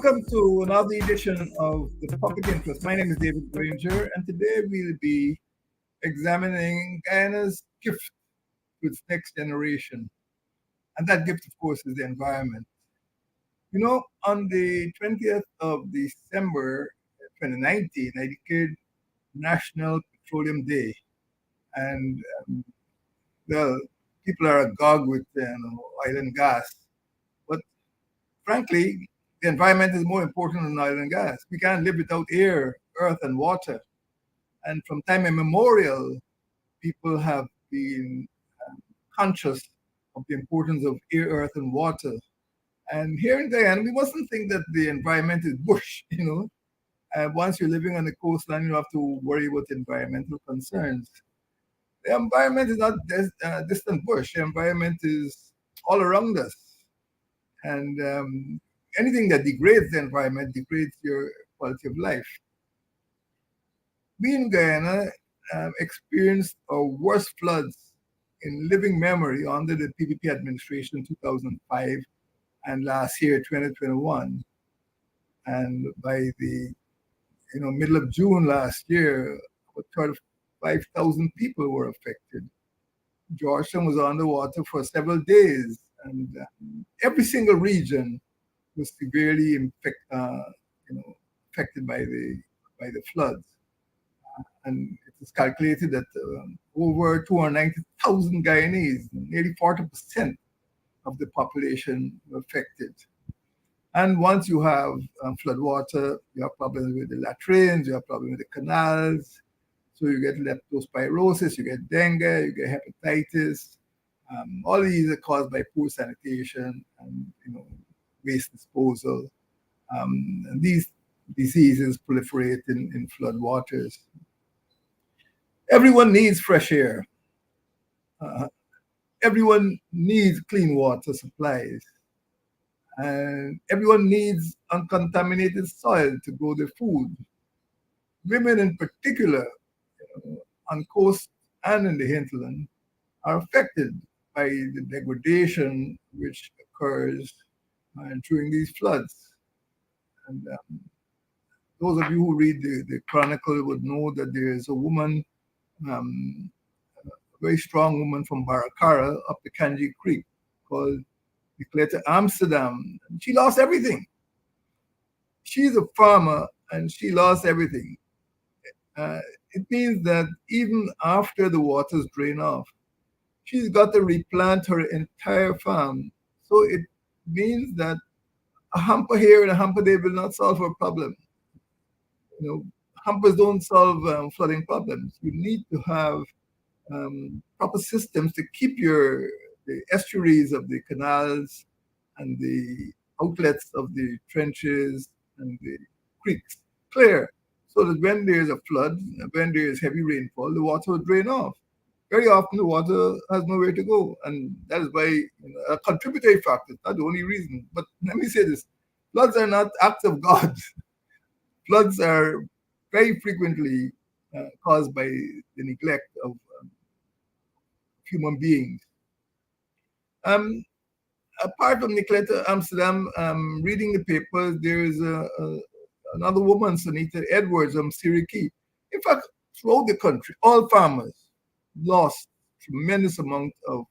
Welcome to another edition of the Public Interest. My name is David Granger, and today we'll be examining Guyana's gift to its next generation. And that gift, of course, is the environment. You know, on the 20th of December 2019, I declared National Petroleum Day. And, well, people are agog with oil and gas. But frankly, the environment is more important than oil and gas. We can't live without air, earth, and water. And from time immemorial, people have been conscious of the importance of air, earth, and water. And here in Guyana, we mustn't think that the environment is bush, once you're living on the coastline, you don't have to worry about environmental concerns. The environment is not distant bush. The environment is all around us. And anything that degrades the environment degrades your quality of life. We in Guyana experienced our worst floods in living memory under the PPP administration in 2005 and last year, 2021. And by the middle of June last year, about 35,000 people were affected. Georgetown was underwater for several days, and every single region was severely affected by the floods. And it is calculated that over 290,000 Guyanese, nearly 40% of the population were affected. And once you have flood water, you have problems with the latrines, you have problems with the canals. So you get leptospirosis, you get dengue, you get hepatitis. All these are caused by poor sanitation and waste disposal. And these diseases proliferate in flood waters. Everyone needs fresh air. Everyone needs clean water supplies. And everyone needs uncontaminated soil to grow their food. Women in particular, on coast and in the hinterland, are affected by the degradation which occurs during these floods. And those of you who read the Chronicle would know that there is a woman, a very strong woman from Baracara up the Kanji Creek called Nicoletta Amsterdam. She lost everything. She's a farmer and she lost everything. It means that even after the waters drain off, she's got to replant her entire farm. So it means that a hamper here and a hamper there will not solve her problem. Hampers don't solve flooding problems. You need to have proper systems to keep the estuaries of the canals and the outlets of the trenches and the creeks clear, so that when there's a flood, when there's heavy rainfall, the water will drain off. Very often the water has nowhere to go, and that is why a contributory factor, not the only reason. But let me say this: floods are not acts of God. Floods are very frequently caused by the neglect of human beings. Apart from Nicoletta Amsterdam, reading the papers, there is another woman, Sunita Edwards, from Siriki. In fact, throughout the country, all farmers lost tremendous amount of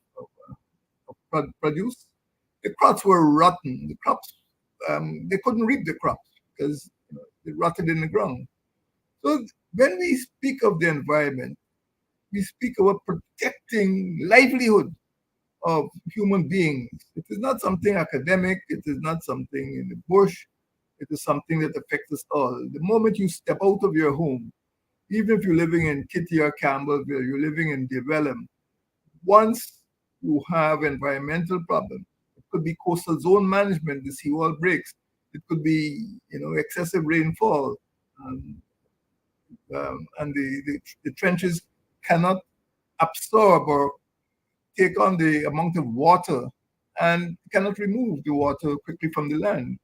produce. The crops were rotten. The crops, they couldn't reap the crops because they rotted in the ground. So when we speak of the environment, we speak about protecting livelihood of human beings. It is not something academic. It is not something in the bush. It is something that affects us all. The moment you step out of your home, even if you're living in Kitty or Campbellville, you're living in Development, once you have environmental problems, it could be coastal zone management, the seawall breaks. It could be, excessive rainfall, and the trenches cannot absorb or take on the amount of water and cannot remove the water quickly from the land.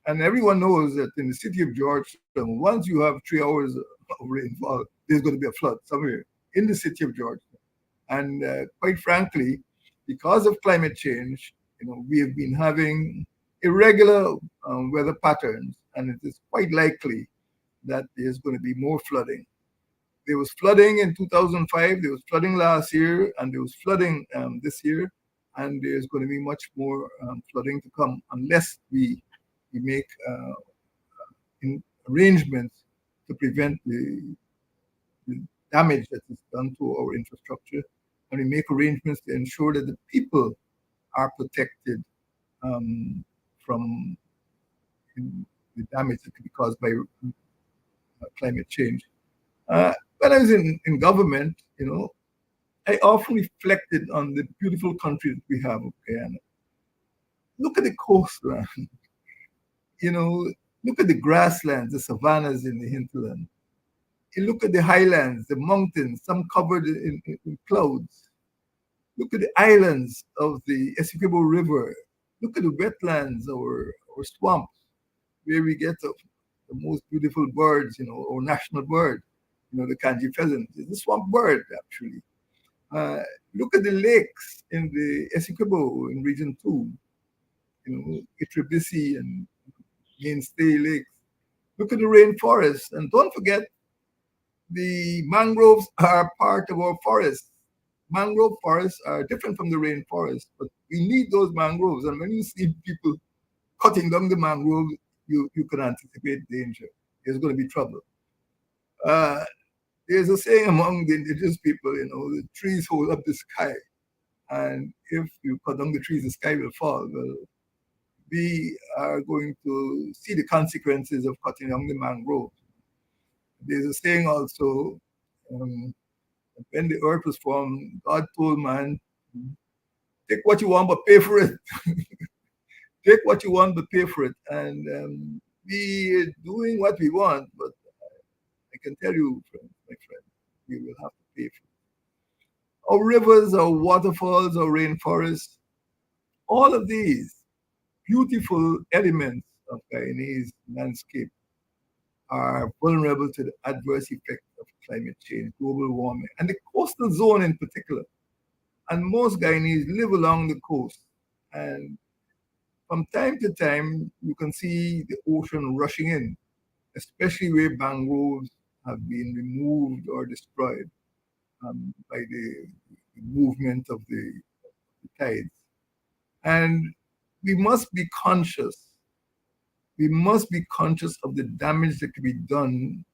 And everyone knows that in the city of Georgetown, once you have 3 hours of rainfall, there's going to be a flood somewhere in the city of Georgetown. And quite frankly, because of climate change, we have been having irregular weather patterns, and it is quite likely that there's going to be more flooding. There was flooding in 2005, there was flooding last year, and there was flooding this year, and there's going to be much more flooding to come unless we make arrangements to prevent the damage that is done to our infrastructure, and we make arrangements to ensure that the people are protected from the damage that could be caused by climate change. When I was in government, I often reflected on the beautiful country that we have of Guyana. Look at the coastline, you know, look at the grasslands, the savannas in the hinterland. You look at the highlands, the mountains, some covered in clouds. Look at the islands of the Essequibo River. Look at the wetlands or swamps where we get the most beautiful birds, our national bird, the kanji pheasant. It's a swamp bird, actually. Look at the lakes in the Essequibo in Region 2, Itribisi and Mainstay Lakes. Look at the rainforest. And don't forget, the mangroves are part of our forests. Mangrove forests are different from the rainforest, but we need those mangroves. And when you see people cutting down the mangrove, you can anticipate danger. There's going to be trouble. There's a saying among the indigenous people, the trees hold up the sky. And if you cut down the trees, the sky will fall. Well, we are going to see the consequences of cutting down the mangrove. There's a saying also, when the earth was formed, God told man, take what you want, but pay for it. Take what you want, but pay for it. And we are doing what we want, but I can tell you, my friend, we will have to pay for it. Our rivers, our waterfalls, our rainforests, all of these beautiful elements of Guyanese landscape are vulnerable to the adverse effects of climate change, global warming, and the coastal zone in particular. And most Guyanese live along the coast. And from time to time, you can see the ocean rushing in, especially where mangroves have been removed or destroyed by the movement of the tides. And we must be conscious. We must be conscious of the damage that can be done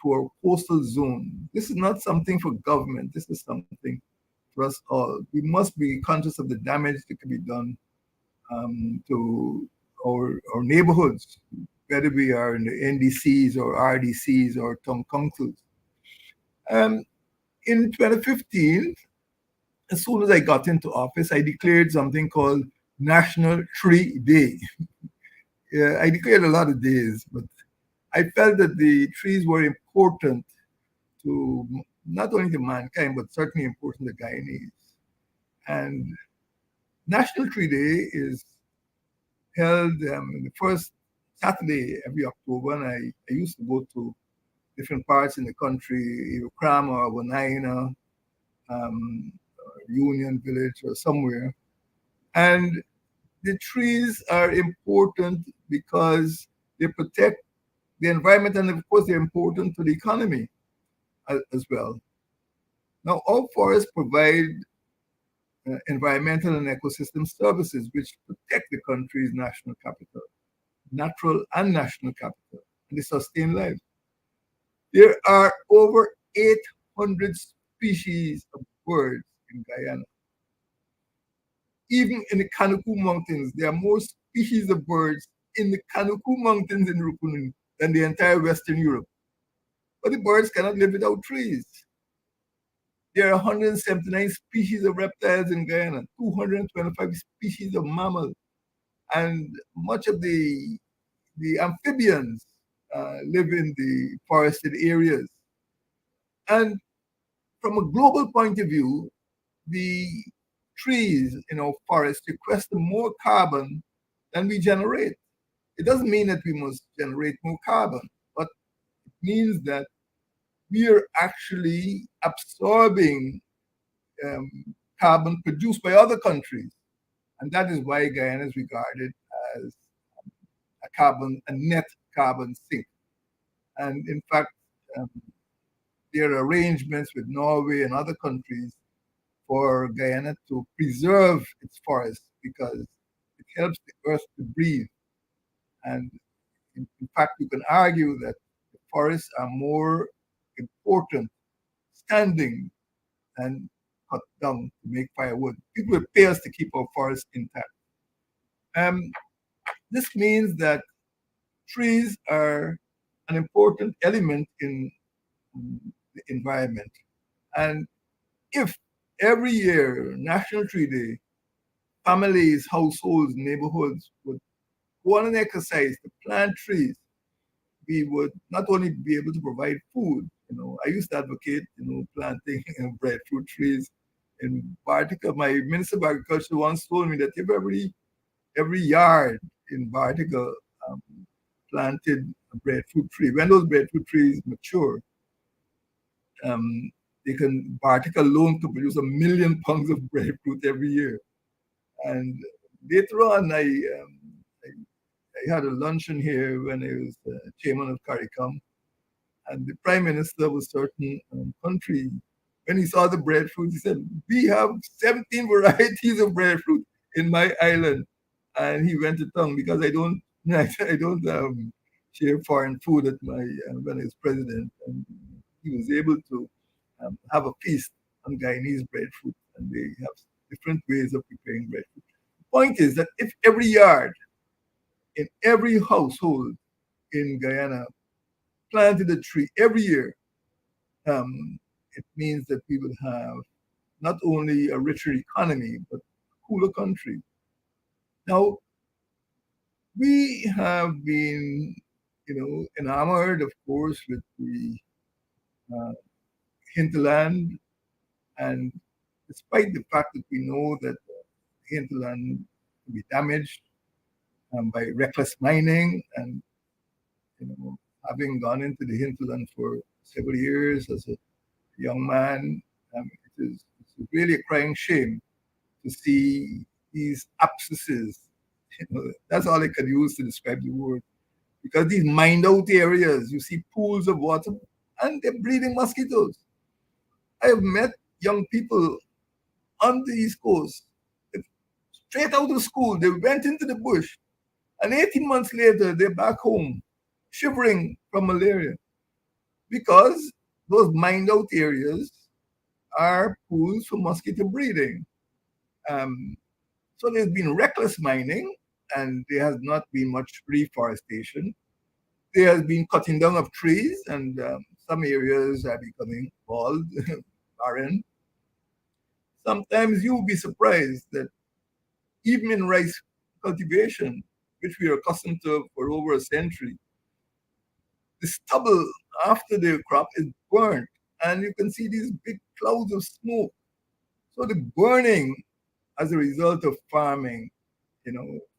to our coastal zone. This is not something for government. This is something for us all. We must be conscious of the damage that can be done to our neighborhoods, whether we are in the NDCs or RDCs or town councils. In 2015, as soon as I got into office, I declared something called National Tree Day. Yeah, I declared a lot of days, but I felt that the trees were important to not only to mankind, but certainly important to Guyanese. And National Tree Day is held the first Saturday every October, and I used to go to different parts in the country, either Krama or Wanaina, Union Village or somewhere. And the trees are important because they protect the environment, and of course they're important to the economy as well. Now, all forests provide environmental and ecosystem services which protect the country's national capital, natural and national capital, and they sustain life. There are over 800 species of birds in Guyana. Even in the Kanuku Mountains, there are more species of birds in the Kanuku Mountains in Rupununi than the entire Western Europe. But the birds cannot live without trees. There are 179 species of reptiles in Guyana, 225 species of mammals, and much of the amphibians live in the forested areas. And from a global point of view, the trees in our forests sequester more carbon than we generate. It doesn't mean that we must generate more carbon, but it means that we are actually absorbing carbon produced by other countries. And that is why Guyana is regarded as a net carbon sink. And in fact, um, there are arrangements with Norway and other countries for Guyana to preserve its forests because it helps the earth to breathe. And in fact, you can argue that the forests are more important standing and cut down to make firewood. People will pay us to keep our forests intact. Um, this means that trees are an important element in the environment. And if every year, National Tree Day, families, households, neighborhoods would go on an exercise to plant trees, we would not only be able to provide food. I used to advocate, planting breadfruit trees in Bartica. My minister of agriculture once told me that if every yard in Bartica um, planted a breadfruit tree, when those breadfruit trees mature, um, Bartica alone could produce 1 million pounds of breadfruit every year. And later on, I had a luncheon here when I was chairman of CARICOM, and the prime minister of a certain country, when he saw the breadfruit, he said, "We have 17 varieties of breadfruit in my island." And he went to town because I don't, I don't share foreign food at my when I was president. And he was able to have a feast on Guyanese breadfruit, and they have different ways of preparing breadfruit. The point is that if every yard in every household in Guyana planted a tree every year, it means that we will have not only a richer economy, but a cooler country. Now, we have been, enamored, of course, with the uh, hinterland, and despite the fact that we know that the hinterland can be damaged by reckless mining, and having gone into the hinterland for several years as a young man, it's really a crying shame to see these abscesses. That's all I could use to describe the word. Because these mined out areas, you see pools of water, and they're breeding mosquitoes. I have met young people on the East Coast, straight out of school, they went into the bush, and 18 months later, they're back home, shivering from malaria, because those mined out areas are pools for mosquito breeding. Um, so there's been reckless mining, and there has not been much reforestation. There has been cutting down of trees, and some areas are becoming bald, barren. Sometimes you'll be surprised that even in rice cultivation, which we are accustomed to for over a century, the stubble after the crop is burnt, and you can see these big clouds of smoke. So the burning as a result of farming,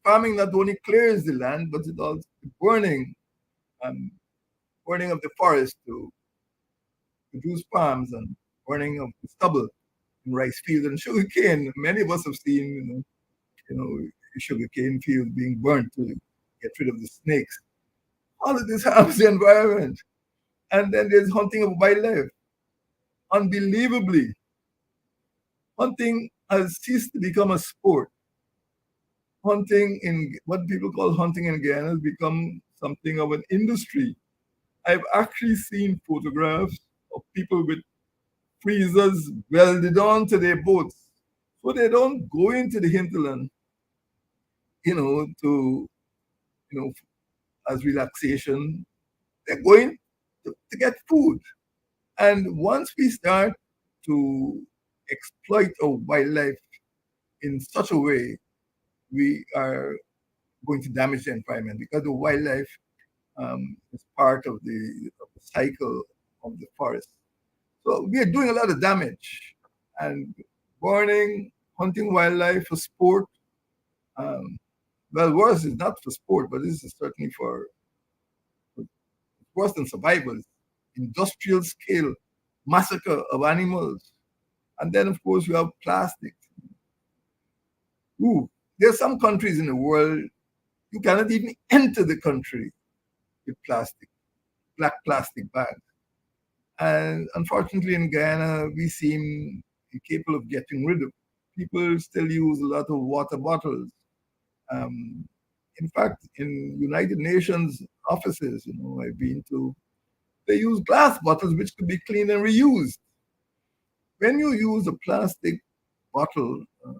farming not only clears the land, but it also the um, burning of the forest to produce palms, and burning of the stubble in rice fields and sugarcane. Many of us have seen, sugarcane fields being burnt to get rid of the snakes. All of this harms the environment. And then there's hunting of wildlife. Unbelievably, hunting has ceased to become a sport. Hunting in what people call hunting in Guyana has become something of an industry. I've actually seen photographs of people with freezers welded onto their boats, so they don't go into the hinterland, to as relaxation. They're going to get food. And once we start to exploit our wildlife in such a way, we are going to damage the environment, because the wildlife is part of the cycle of the forest. So we are doing a lot of damage, and burning, hunting wildlife for sport. Um, well, worse is not for sport, but this is certainly for worse than survival. Industrial scale massacre of animals. And then, of course, you have plastic. Ooh, there are some countries in the world, You cannot even enter the country with black plastic bags. And unfortunately, in Guyana, we seem incapable of getting rid of. People still use a lot of water bottles. Um, in fact, in United Nations offices, I've been to, they use glass bottles which could be cleaned and reused. When you use a plastic bottle for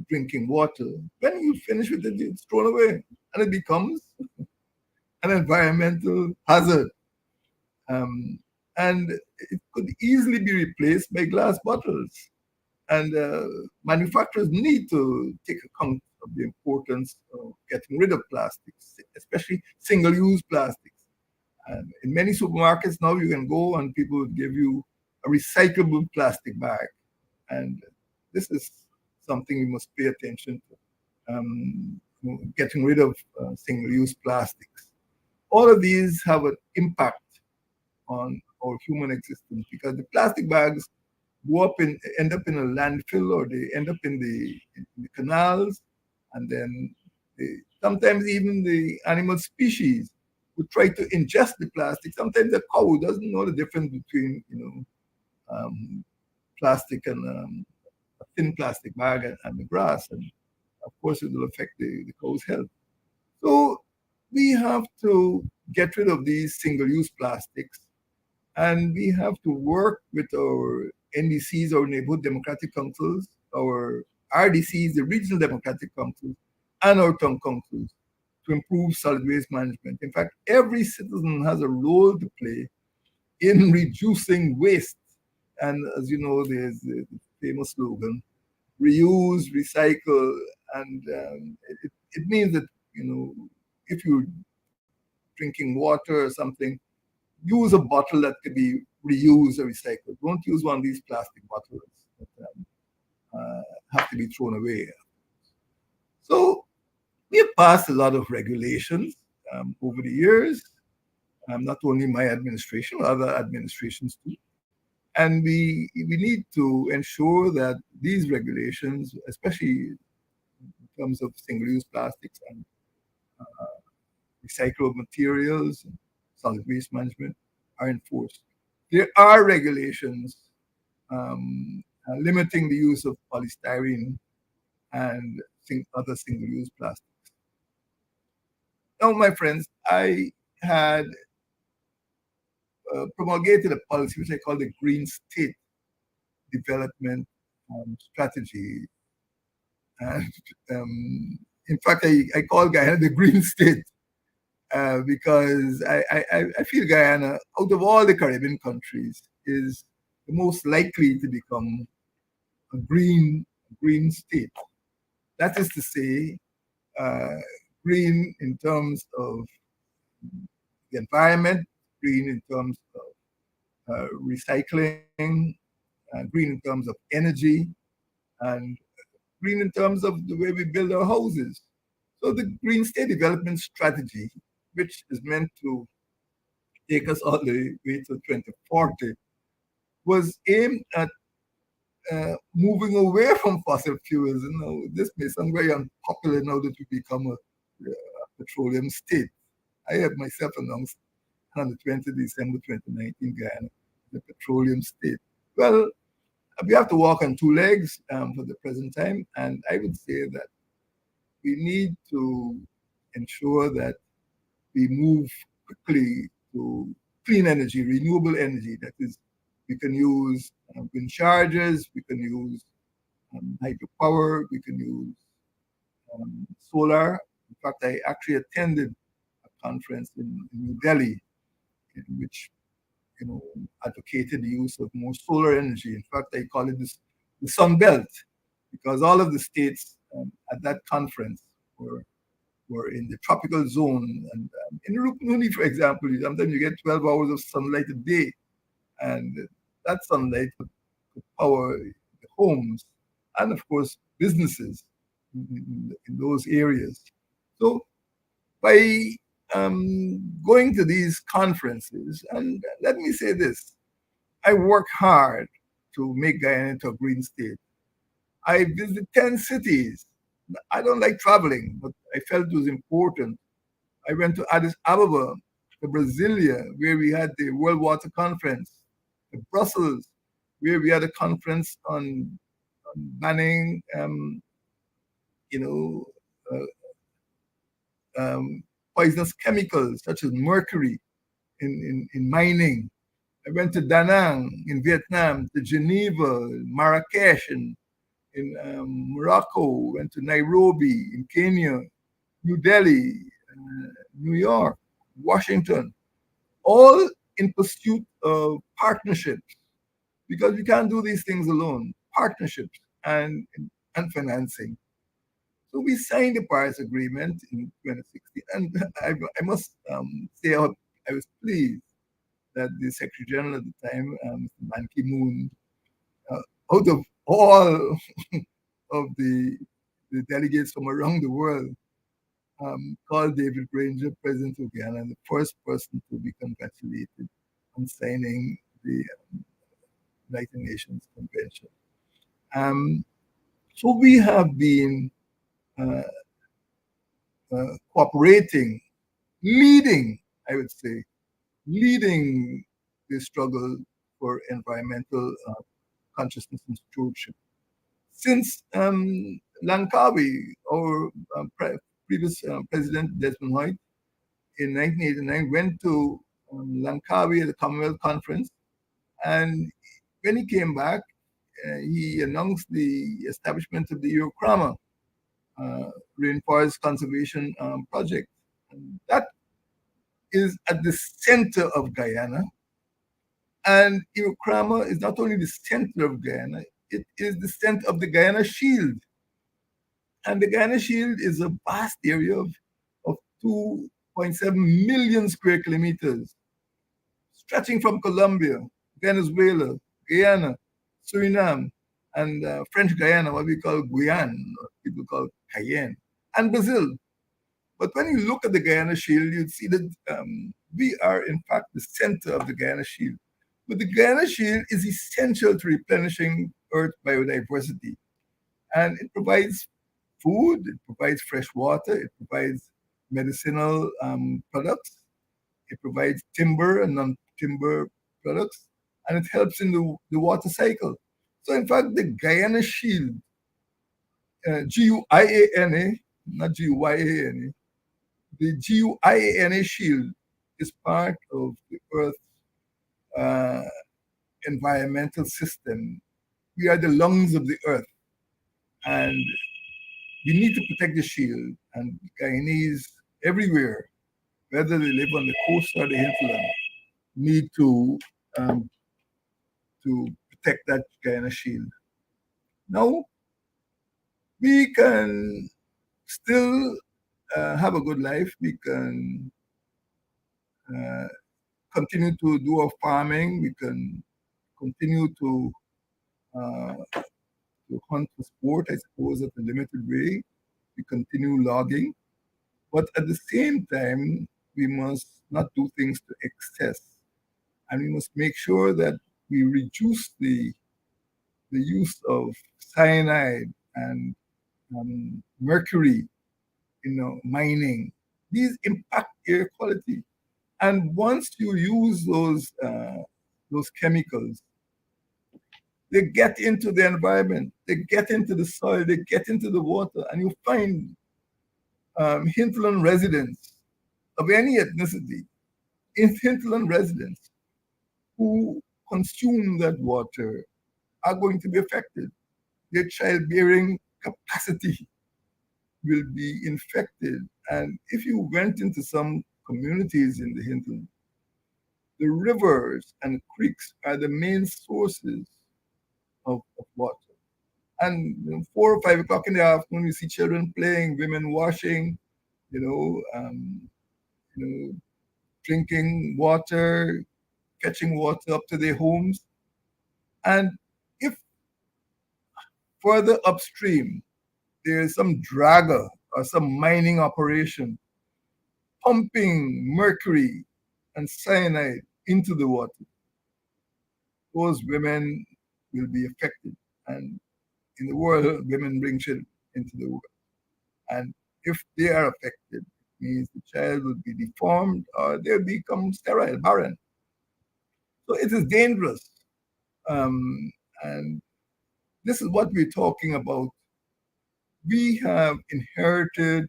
drinking water, when you finish with it, it's thrown away, and it becomes an environmental hazard. Um, and it could easily be replaced by glass bottles. And manufacturers need to take account of the importance of getting rid of plastics, especially single-use plastics. And in many supermarkets now, you can go and people would give you a recyclable plastic bag. And this is something we must pay attention to. Getting rid of single-use plastics. All of these have an impact on our human existence because the plastic bags end up in a landfill, or they end up in the canals, and then sometimes even the animal species would try to ingest the plastic. Sometimes the cow doesn't know the difference between plastic and a thin plastic bag and the grass, and of course it will affect the cow's health. So we have to get rid of these single-use plastics, and we have to work with our NDCs, our neighborhood democratic councils, our RDCs, the regional democratic councils, and our town councils to improve solid waste management. In fact, every citizen has a role to play in reducing waste. And as you know, there's the famous slogan, reuse, recycle, and it means that, if you're drinking water or something, use a bottle that could be reused or recycled. Don't use one of these plastic bottles that have to be thrown away. So we have passed a lot of regulations over the years, not only my administration, other administrations too. And we need to ensure that these regulations, especially in terms of single-use plastics and recyclable materials, and solid waste management, are enforced. There are regulations limiting the use of polystyrene and other single-use plastics. Now, my friends, I had promulgated a policy which I call the Green State Development Strategy. And in fact, I call Guyana the Green State because I feel Guyana, out of all the Caribbean countries, is the most likely to become a green state. That is to say, uh, green in terms of the environment, green in terms of recycling, green in terms of energy, and green in terms of the way we build our houses. So the Green State Development Strategy, which is meant to take us all the way to 2040, was aimed at moving away from fossil fuels. This may sound very unpopular now that we become a petroleum state. I have myself announced on the 20th December 2019 Guyana, the petroleum state. Well, we have to walk on two legs for the present time, and I would say that we need to ensure that we move quickly to clean energy, renewable energy. That is, we can use wind chargers, we can use hydropower, we can use solar. In fact, I actually attended a conference in New Delhi in which advocated the use of more solar energy. In fact, I call it the Sun Belt because all of the states at that conference were in the tropical zone. And in Rupununi, for example, sometimes you get 12 hours of sunlight a day, and that sunlight could power the homes and, of course, businesses in those areas. So by going to these conferences, and let me say this, I work hard to make Guyana into a green state. I visited 10 cities I don't like traveling, but I felt it was important. I went to Addis Ababa, to Brasilia, where we had the World Water Conference, to Brussels, where we had a conference on banning, you know, poisonous chemicals such as mercury in mining. I went to Da Nang in Vietnam, to Geneva, Marrakesh in Morocco, went to Nairobi in Kenya, New Delhi, New York, Washington, all in pursuit of partnerships because we can't do these things alone. Partnerships and financing. So we signed the Paris Agreement in 2016, and I must say I was pleased that the Secretary General at the time, Mr. Ban Ki-moon, out of all of the delegates from around the world, called David Granger President of Guyana the first person to be congratulated on signing the United Nations Convention. Um, so we have been uh, cooperating, leading, I would say, leading the struggle for environmental consciousness and stewardship. Since Langkawi, our previous President Desmond Hoyt, in 1989 went to Langkawi at the Commonwealth Conference, and when he came back, he announced the establishment of the Eurocrama uh, Rainforest Conservation Project. And that is at the center of Guyana, and Eurocrama is not only the center of Guyana, it is the center of the Guyana Shield. And the Guyana Shield is a vast area of 2.7 million square kilometers, stretching from Colombia, Venezuela, Guyana, Suriname, and French Guyana, what we call Guyane, or people call Cayenne, and Brazil. But when you look at the Guyana Shield, you'd see that we are, in fact, the center of the Guyana Shield. But the Guyana Shield is essential to replenishing Earth biodiversity. And it provides food, it provides fresh water, it provides medicinal products, it provides timber and non-timber products, and it helps in the water cycle. So, in fact, the Guyana Shield, Guiana, not Guiana, the Guiana Shield is part of the Earth's uh, environmental system. We are the lungs of the Earth, and we need to protect the shield. And Guyanese everywhere, whether they live on the coast or the hinterland, need um, to protect that Guyana shield. Now, we can still have a good life. We can uh, continue to do our farming. We can continue uh, to hunt for sport, I suppose, at a limited way. We continue logging. But at the same time, we must not do things to excess. And we must make sure that we reduce the use of cyanide and mercury, mining. These impact air quality. And once you use those chemicals, they get into the environment, they get into the soil, they get into the water, and you find hinterland residents of any ethnicity, in hinterland residents who consume that water are going to be affected. Their childbearing capacity will be infected. And if you went into some communities in the hinterland, the rivers and creeks are the main sources of water. And 4 or 5 o'clock in the afternoon, you see children playing, women washing, you know, you know, drinking water, fetching water up to their homes. And if further upstream there is some dragger or some mining operation pumping mercury and cyanide into the water, those women will be affected. And in the world, women bring children into the world. And if they are affected, it means the child will be deformed or they'll become sterile, barren. So it is dangerous. And this is what we're talking about. We have inherited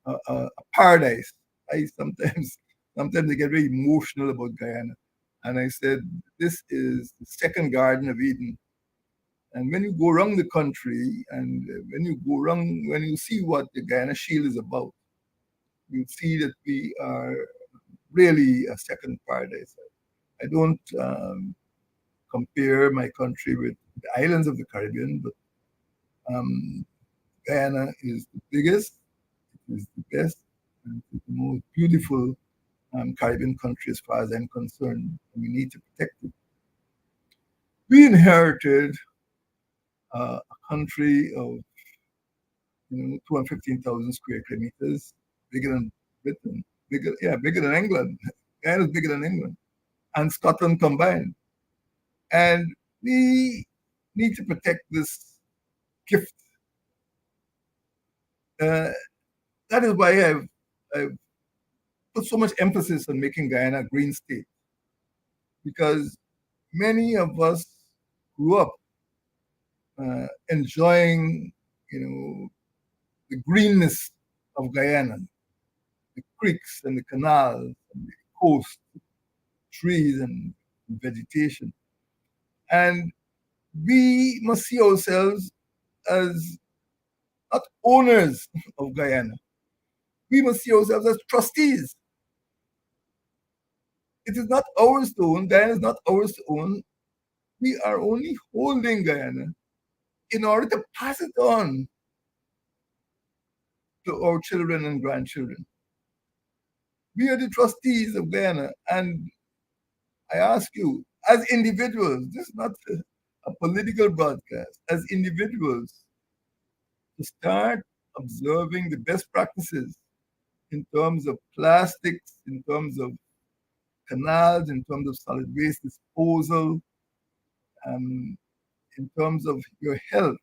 a paradise. I sometimes sometimes I get very emotional about Guyana. And I said, this is the second Garden of Eden. And when you go around the country and when you go around, when you see what the Guyana Shield is about, you see that we are really a second paradise. I don't compare my country with the islands of the Caribbean, but Guyana is the biggest, it is the best, and it's the most beautiful Caribbean country as far as I'm concerned. And we need to protect it. We inherited a country of 215,000 square kilometers, bigger than Britain, bigger than England. Guyana is bigger than England and Scotland combined. And we need to protect this gift. That is why I've put so much emphasis on making Guyana a green state, because many of us grew up enjoying, the greenness of Guyana, the creeks and the canals and the coast, trees and vegetation. And we must see ourselves as not owners of Guyana. We must see ourselves as trustees. It is not ours to own. Guyana is not ours to own. We are only holding Guyana in order to pass it on to our children and grandchildren. We are the trustees of Guyana. And I ask you, as individuals, this is not a political broadcast, as individuals, to start observing the best practices in terms of plastics, in terms of canals, in terms of solid waste disposal, in terms of your health,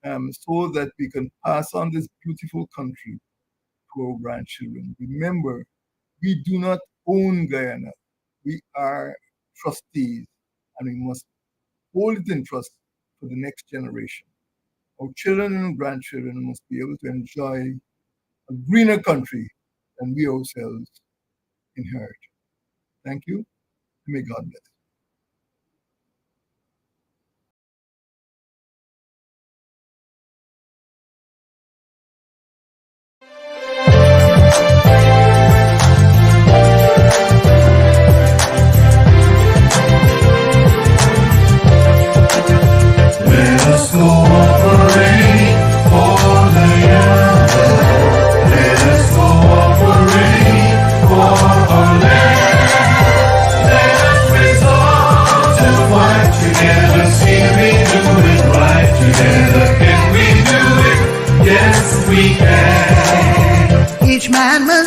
so that we can pass on this beautiful country to our grandchildren. Remember, we do not own Guyana. We are trustees, and we must hold it in trust for the next generation. Our children and grandchildren must be able to enjoy a greener country than we ourselves inherit. Thank you. May God bless. Let us cooperate for Guyana. Let us cooperate for our land. Let us resolve to fight together. See we do it right together. Can we do it? Yes, we can. Each man must